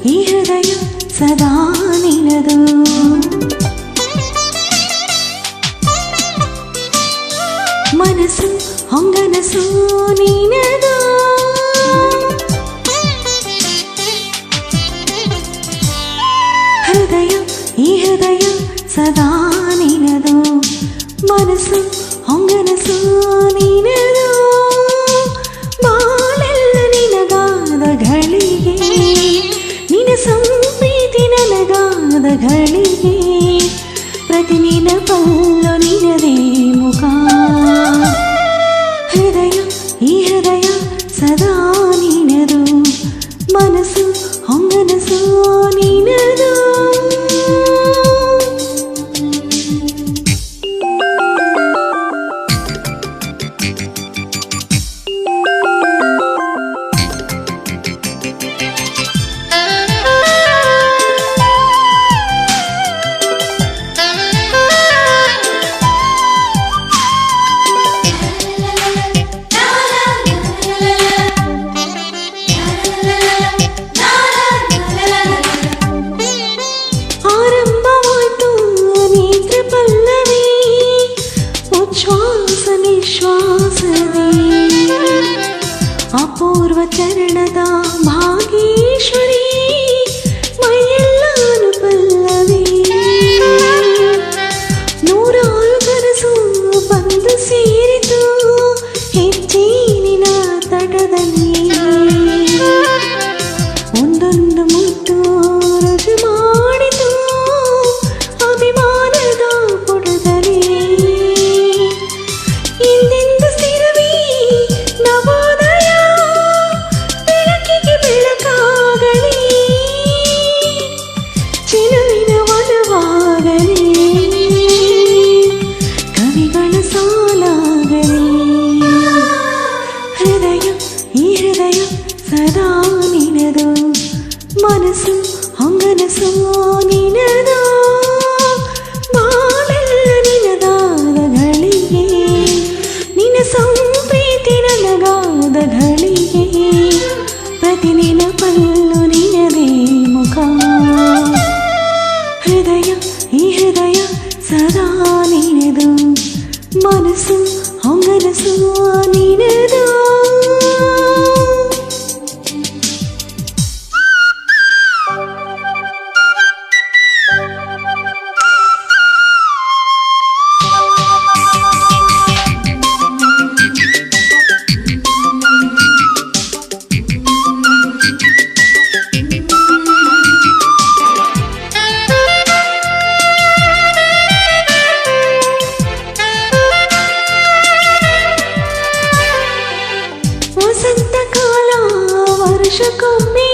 ಈ ಹೃದಯ ಸದಾ ನಿನದು. ಮನಸ್ಸು ಹೊಂಗನಸು ನಿನದು. ಹೃದಯ ಈ ಹೃದಯ ಸದಾ ನಿನದು. ಮನಸ್ಸು ಹೊಂಗನಸು ನಿನದು. ಬಾಳೆಲ್ಲ ನಿನಗಾದ ಗಳಿಗೆ, ನಿನ ಸಂಪ್ರೀತಿ ನನಗಾದ ಗಳಿಗೆ. ಪ್ರತಿ ನೆನಪಲ್ಲೂ ನಿನದೇ ಮುಖ. ಹೃದಯ ಈ ಹೃದಯ ಸದಾ ನಿನದು. ಮನಸ್ಸು ಹೊಂಗನಸು ನಿನದು. ಅಪೂರ್ವ ಚರಣದ ಭಾಗೇಶ್ವರಿ, ಮೈಯೆಲ್ಲಾನು ಪಲ್ಲವಿ. ನೂರಾರು ಕನಸು ಬಂದು ಸೇರಿತು ಹೆಚ್ಚಿನ ತಟದಲ್ಲಿ. ಒಂದೊಂದು ಮುತ್ತು ರುಜು ಮಾಡಿತು ಅಭಿಮಾನದ ಪುಟದಲ್ಲಿ. ಇಂದೆಂದು ಸ್ಥಿರವೇ ನವೋದಯ, ಬೆಳಕಿಗೆ ಬೆಳಕಾಗಲಿ, ಚಿಲುವಿನ ವನವಾಗಲಿ, ಕವಿಗಳ ಸಾಲಾಗಲಿ. ಹೃದಯ ಈ ಹೃದಯ ಸದಾ ನಿನದು. ಮನಸ್ಸು ಹೊಂಗನಸು ನಿನದು. ಬಾಳೆಲ್ಲ ನಿನಗಾದ ಗಳಿಗೆ, ನಿನ ಸಂಪ್ರೀತಿ ನನಗಾದ ಗಳಿಗೆ. ಪ್ರತಿ ನೆನಪಲ್ಲೂ ನಿನದೇ ಮುಖ. ಹೃದಯ ಈ ಹೃದಯ ಸದಾ ನಿನದು. ಮನಸ್ಸು ಹೊಂಗನಸು ನಿನದು. ವಸಂತ ಕಾಲ ವರ್ಷಕ್ಕೊಮ್ಮೆ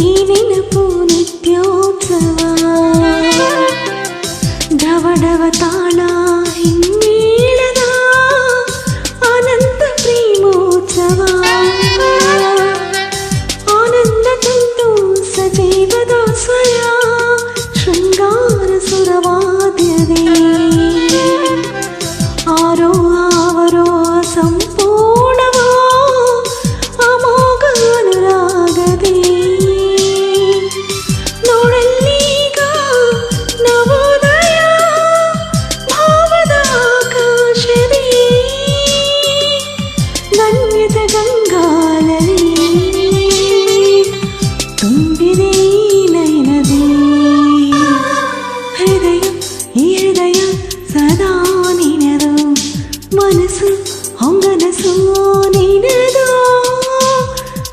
ಈ ನೆನಪು ನಿತ್ಯೋತ್ಸವ. ಢವಢವ ತಾಳ ಹಿಮ್ಮೇಳದ ಅನಂತ ಪ್ರೇಮೋತ್ಸವ. ಆನಂದ ತಂತು ಸಜೀವದ ಸ್ವರ ಶೃಂಗಾರ ಸುರವಾದ್ಯವೇ. ಆರೋ ಆವರೋ ಸಂಪೂರ್ಣವೋ ಅಮೋಘ ಅನುರಾಗದೇ. ನೋಡಲ್ಲೀಗ ನವೋದಯ ಭಾವದ ಆಕಾಶವೇ. ಗಣ್ಯದ ಗಂಗಾಲವೇ ತುಂಬಿದೆ ನಯನದೇ. ಹೃದಯ ಈ ಹೃದಯ ಸದಾ ನಿನದು. ಮನಸ್ಸು ಹೊಂಗನಸು ನಿನದು.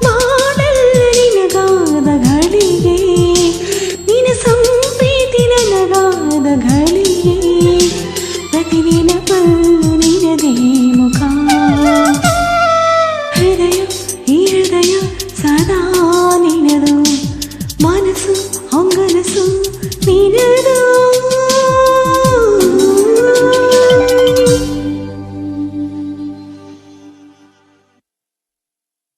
ಬಾಳೆಲ್ಲ ನಿನಗಾದ ಗಳಿಗೆ, ನಿನ ಸಂಪ್ರೀತಿ ನನಗಾದ ಗಳಿಗೆ. ಪ್ರತಿ ನೆನಪಲ್ಲೂ ನಿನದೇ ಮುಖ. ಹೃದಯ ಈ ಹೃದಯ ಸದಾ ನಿನದು. ಮನಸ್ಸು ಹೊಂಗನಸು ನಿನದು.